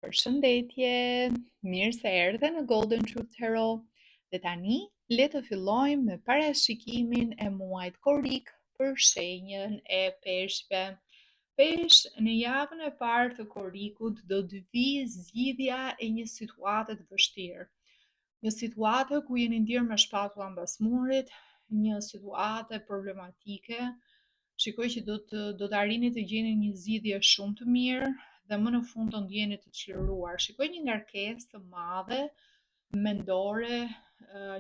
Përshëndetje, mirë se erdhe në Golden Truth Tarot. Dhe tani, le të fillojmë me parashikimin e muajit korik për shenjën e peshqve. Pesh, në javën e parë të korikut do të vijë zgjidhja e një situate të vështirë. Një situate ku jeni ndirë me shpatulla mbas murit, një situate problematike. Shikoj që do të arrini të gjeni një zgjidhje shumë të mirë dhe më në fund do ndjeni të çliruar. Shikoj një ngarkesë të madhe mendore,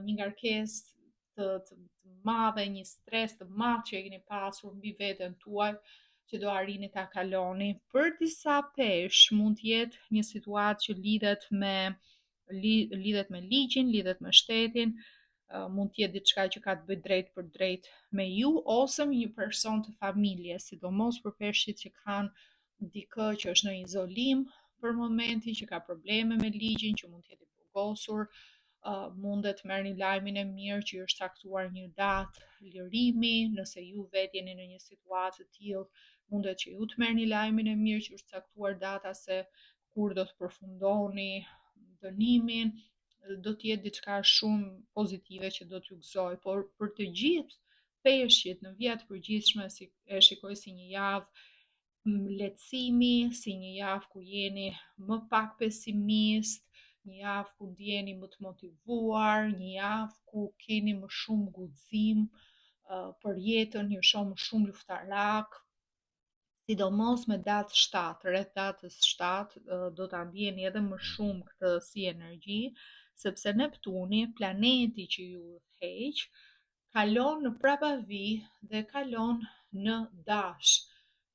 një ngarkesë të madhe, një stres të madh që e keni pasur mbi veten tuaj që do arrini ta kaloni. Për disa pesh mund të jetë një situatë që lidhet me ligjin, lidhet me shtetin, mund të jetë diçka që ka të bëjë drejt për drejt me ju ose me një person të familjes, sidomos për peshqit që kanë dikë që është në izolim për momentin, që ka probleme me ligjin, që mund të jetë i burgosur, mundet merrni lajmin e mirë që është caktuar një datë lirimi, nëse ju vetë jeni në një situatë të tillë, mundet që ju të merrni lajmin e mirë që është caktuar data se kur do të përfundoni dënimin, do të jetë diçka shumë pozitive që do t'ju gëzoj, por për të gjithë peshqit në vija të përgjithshme e shikoj si një javë lehtësimi, si një javë ku jeni më pak pesimist, një javë ku ndjeni më të motivuar, një javë ku keni më shumë guxim për jetën, ju shoh më shumë luftarak, sidomos me datë 7, rreth datës 7 do ta ndjeni edhe më shumë këtë si energji, sepse Neptuni, planeti që ju udhëheq, kalon në prapavi dhe kalon në dash.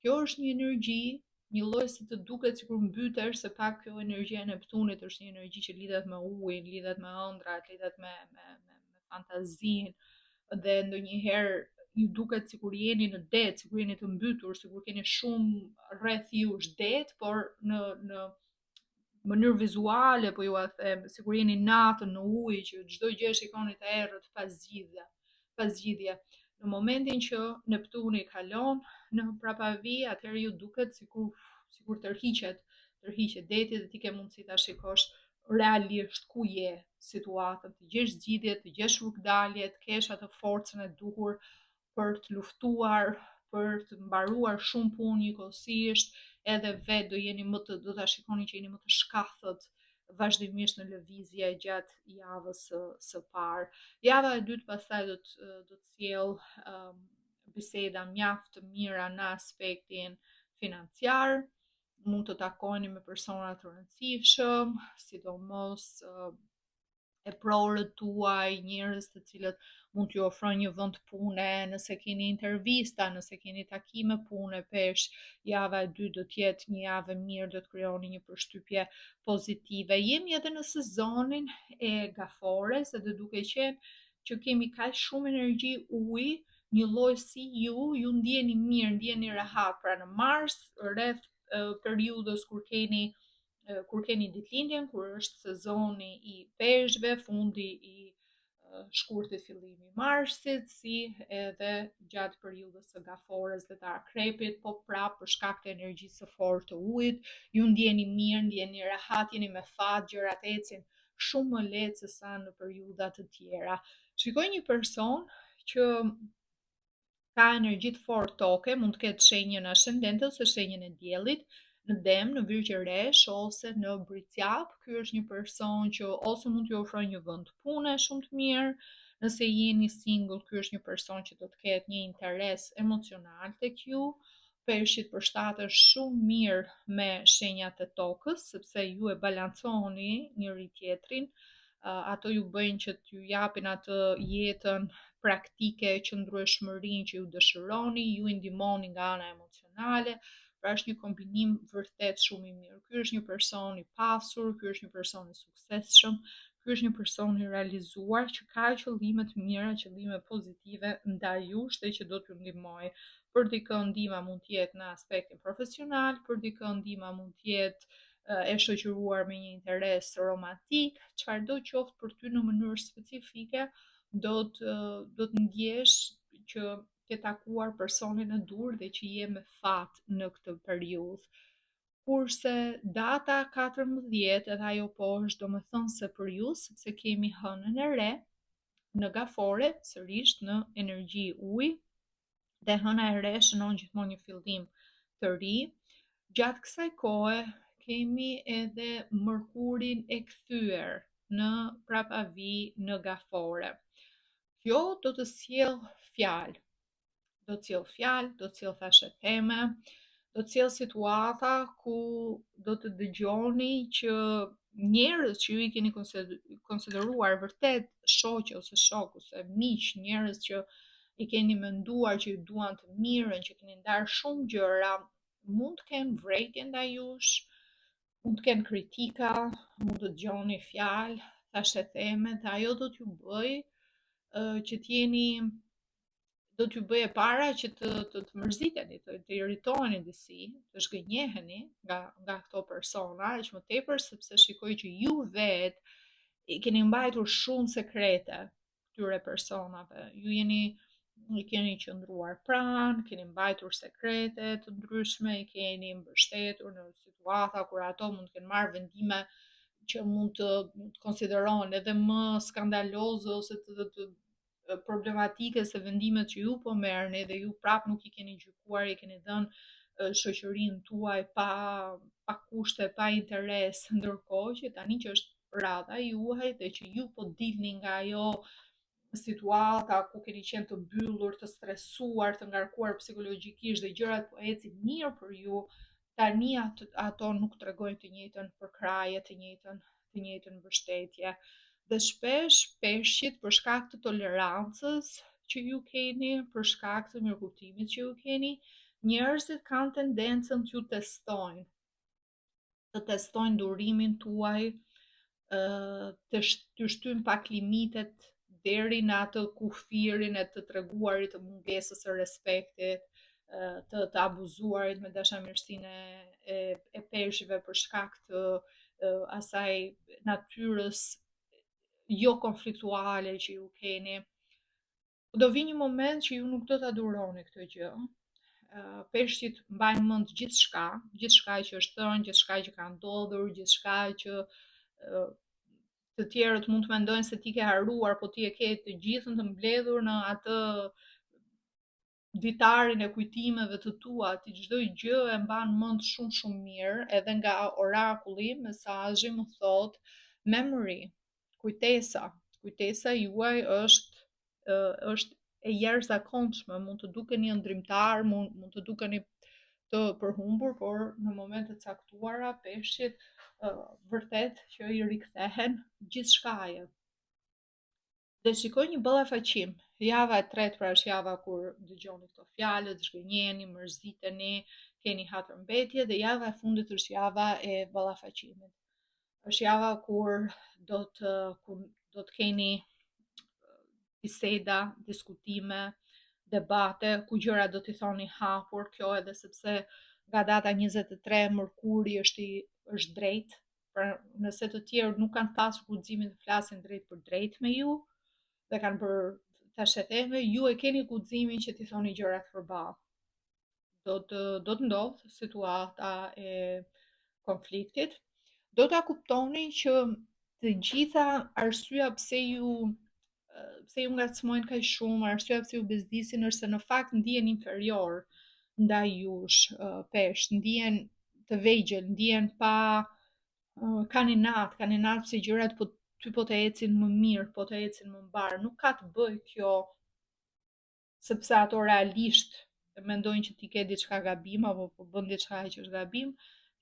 Kjo është një energji, një lloj si të duket sikur mbytesh, se pak kjo energji e Neptunit është një energji që lidhet me ujin, lidhet me ëndrat, lidhet me fantazinë dhe ndonjëherë ju duket sikur jeni në det, sikur jeni të mbytur, sikur keni shumë rreth jush det, por në mënyrë vizuale, po ju a them, sikur jeni natën në ujë që çdo gjë shikoni të errët pa zgjidhje. Në momentin që Neptuni kalon në prapavi, atëherë ju duket sikur tërhiqet deti dhe ti ke mundësi ta shikosh realisht ku je situatën, të gjesh zgjidhje, të gjesh rrugdalje, të kesh atë forcën e duhur për të luftuar, për të mbaruar shumë punë njëkohësisht, edhe vetë do ta shikoni që jeni më të shkathët vazhdimisht në lëvizje gjatë javës së parë. Java e dytë pastaj do të sjell biseda mjaft të mira në aspektin financiar, mund të takojeni me persona të rëndësishëm, sidomos e prorët tuaj, njerëz të cilët mund t'ju ofrojnë një vend pune, nëse keni intervista, nëse keni takime pune pesh, java e dytë do të jetë një javë e mirë, do të krijoni një përshtypje pozitive. Jemi edhe në sezonin e gafores, edhe duke qenë që kemi kaq shumë energji uji, një lloj si ju ndjeni mirë, ndjeni rehat. Pra në mars, rreth periudhës kur keni ditëlindjen, kur është sezoni i peshqve, fundi i shkurtit, fillimi i marsit, si edhe gjatë periudhës së gafores dhe të akrepit, po prap për shkak të energjisë së fortë të ujit, ju ndjeni mirë, ndjeni rehat, jeni me fat, gjërat ecin shumë më lehtë se sa në periudha të tjera. Shikoj një person që ka energji të fortë toke, mund të ketë shenjën ascendente ose shenjën e diellit, në Dem, në Virgjëresh ose në Bricjap. Ky është një person që ose mund t'ju ofrojë një vend pune shumë të mirë, nëse jeni single, ky është një person që do të ketë një interes emocional tek ju. Peshqit përshtaten shumë mirë me shenjat e tokës, sepse ju e balanconi njëri tjetrin, ato ju bëjnë që t'ju japin atë jetën praktike, qëndrueshmërinë që ju dëshironi, ju i ndihmoni nga ana emocionale, pra është një kombinim vërtet shumë i mirë. Ky është një person i pasur, ky është një person i suksesshëm, ky është një person i realizuar që ka qëllime të mira, qëllime pozitive ndaj jush dhe që do t'ju ndihmojë. Për dikë ndihma mund të jetë në aspektin profesional, për dikë ndihma mund të jetë e shoqëruar me një interes romantik, çfarëdo qoftë për ty në mënyrë specifike, do të ndjesh që ke takuar personin e dur dhe që je me fat në këtë periudhë. kurse data 14 edhe ajo po është domethënëse për ju, sepse kemi hënën e re në gafore, sërish në energji ujë, dhe hëna e re shënon gjithmonë një fillim të ri. Gjatë kësaj kohe kemi edhe Mërkurin e kthyer në prapavi në gafore. Kjo do të sjell fjalë, do të sjell fjalë, do të sjell thashe teme, do të sjell situata ku do të dëgjoni që njerëz që ju i keni konsideruar vërtet shoqe ose shok ose miq, njerëz që i keni menduar që ju duan të mirën, që keni ndarë shumë gjëra, mund të kenë vërejtje ndaj jush, mund të kenë kritika, mund të dëgjoni fjalë, thashe theme, dhe ajo do t'ju bëj që t'jeni, do t'ju bëje para që të mërziteni, të irritoheni disi, të shgënjeheni nga këto persona, aq më tepër sepse shikoj që ju vet i keni mbajtur shumë sekrete këtyre personave. I keni qëndruar pranë, keni mbajtur sekrete të ndryshme, i keni mbështetur në situata kur ato mund të kenë marrë vendime që mund të konsiderohen edhe më skandaloze ose të problematike se vendimet që ju po merrni dhe ju prap nuk i keni gjykuar, i keni dhënë shoqërinë tuaj pa kushte, pa interes, ndërkohë që tani që është radha juaj dhe që ju po dilni nga ajo situata ku keni qenë të mbyllur, të stresuar, të ngarkuar psikologjikisht dhe gjërat po ecin mirë për ju, tani ato nuk tregojnë të njëjtën përkraje, të njëjtën mbështetje. Dhe shpesh peshqit për shkak të tolerancës që ju keni, për shkak të mirëkuptimit që ju keni, njerëzit kanë tendencën t'ju testojnë, të testojnë durimin tuaj, të shtyjnë pak limitet deri në atë kufirin e të treguarit të mungesës së respektit, të abuzuarit me dashamirësinë e peshqve për shkak të asaj natyrës jo konfliktuale që ju keni. Do vi një moment që ju nuk do ta duroni këtë gjë. Peshqit mbajnë mend gjithçka që është thënë, gjithçka që ka ndodhur, gjithçka që të tjerët mund të mendojnë se ti ke haruar, po ti e ke të gjithën të mbledhur në atë ditarin e kujtimeve të tua, ti çdo gjë e mban mend shumë mirë, edhe nga orakulli, mesazhi më thot memory, kujtesa juaj është e jashtëzakonshme, mund të dukeni ëndrrimtar, mund të dukeni të përhumbur, por në momente të caktuara peshqit vërtet që i rikthehen gjithçkaje. Dhe shikoj një ballafaqim. Java e tretë pra është java kur dëgjoni këto fjalë, zhgënjeni, mërziteni, keni hatërmbetje, dhe java e fundit është java e ballafaqimit. Është java kur do të keni biseda, diskutime, debate, ku gjëra do t'i thoni hapur, kjo edhe sepse nga data 23 Mërkuri është drejt, pra nëse të tjerë nuk kanë pasur guximin të flasin drejt për drejt me ju dhe kanë për thasheteme, ju e keni guximin që t'i thoni gjërat përballë. Do të ndodhë situata e konfliktit, do ta kuptoni që të gjitha arsyeja pse ju ngacmojnë kaq shumë, arsyeja pse ju bezdisin është se në fakt ndihen inferior ndaj jush, peshq, ndihen të vegjël, ndihen kanë inat se gjërat po të ecin më mirë, po të ecin më mbar. Nuk ka të bëjë kjo sepse ato realisht mendojnë që ti ke diçka gabim apo po bën diçka që është gabim,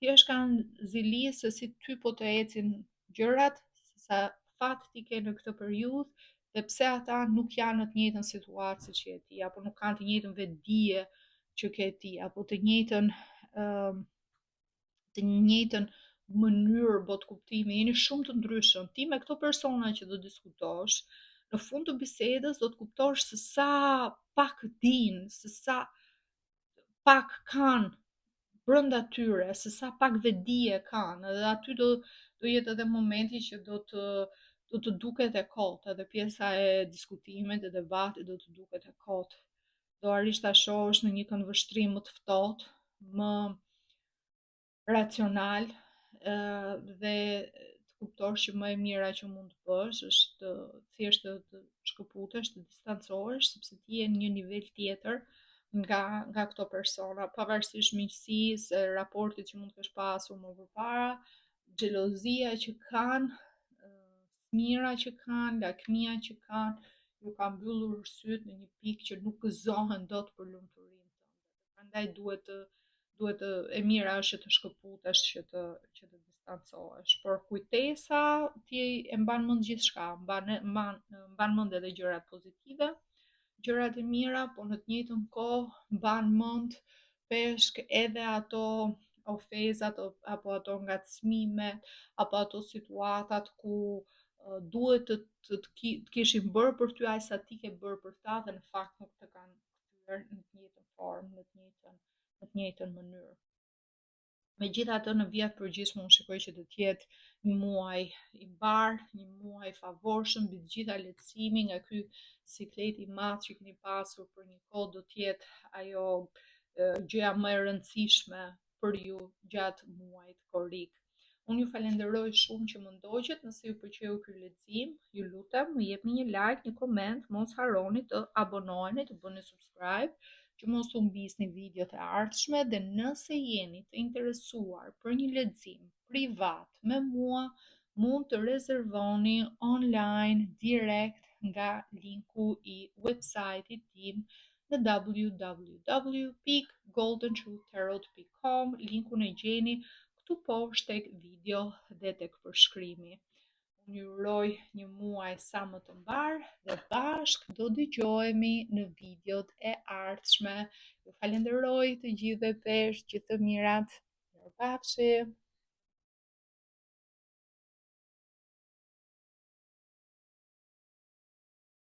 thjesht kanë zili se si ty po të ecin gjërat, sa fat ti ke në këtë periudhë dhe pse ata nuk janë në të njëjtën situatë siç je ti, apo nuk kanë të njëjtën vetdije që ke ti, apo të njëjtën mënyrë bot kuptimi, jeni shumë të ndryshëm. Ti me këto persona që do diskutosh, në fund të bisedës do të kuptosh se sa pak dinë, se sa pak kanë brenda tyre, se sa pak vetdije kanë, edhe aty do jetë edhe momenti që do të duket e kotë, edhe pjesa e diskutimit, e debatit do të duket e kotë. Do arish ta shohësh në një këndvështrim më të ftohtë, racional dhe të kuptosh që më e mira që mund të bësh është thjesht të shkëputesh, të distancohesh, sepse ti je në një nivel tjetër nga këto persona, pavarësisht miqësisë, raportit që mund të kesh pasur më përpara, xhelozia që kanë, mira që kanë, lakmia që kanë, ju ka mbyllur syt në një pikë që nuk gëzohen dot për lumturinë tënde. Prandaj duhet të e mira është që të shkëputesh, që të distancohesh. Por kujtesa ti e mban mend gjithçka, mban mend edhe gjërat pozitive, gjërat e mira, po në të njëjtën kohë mban mend peshk edhe ato ofezat apo ato ngacmimet apo ato situatat ku duhet të kishin bërë për ty aq sa ti ke bërë për ta dhe në fakt nuk të kanë kthyer në të njëjtën formë, në të njëjtën mënyrë. Megjithatë, në vijat përgjithshme unë shikoj që do të jetë një muaj i mbar, një muaj i favorshëm mbi të gjitha lehtësimi, nga ky siklet i madh që keni pasur për një kohë do të jetë ajo gjëja më e rëndësishme për ju gjatë muajit korrik. Unë ju falenderoj shumë që më ndoqët, nëse ju pëlqeu ky lexim, ju lutem më jepni një like, një koment, mos harroni të abonoheni, të bëni subscribe, që mos u mbisni videot e ardhshme dhe nëse jeni të interesuar për një lexim privat me mua, mund të rezervoni online direkt nga linku i website-it tim në www.goldentruthtarot.com. Linkun e gjeni këtu poshtë tek video dhe tek përshkrimi. Unë ju uroj një muaj sa më të mbar dhe bashkë do dëgjohemi në videot e ardhshme. Ju falenderoj të gjithëve pesh, gjithë të mirat. Mirupafshim.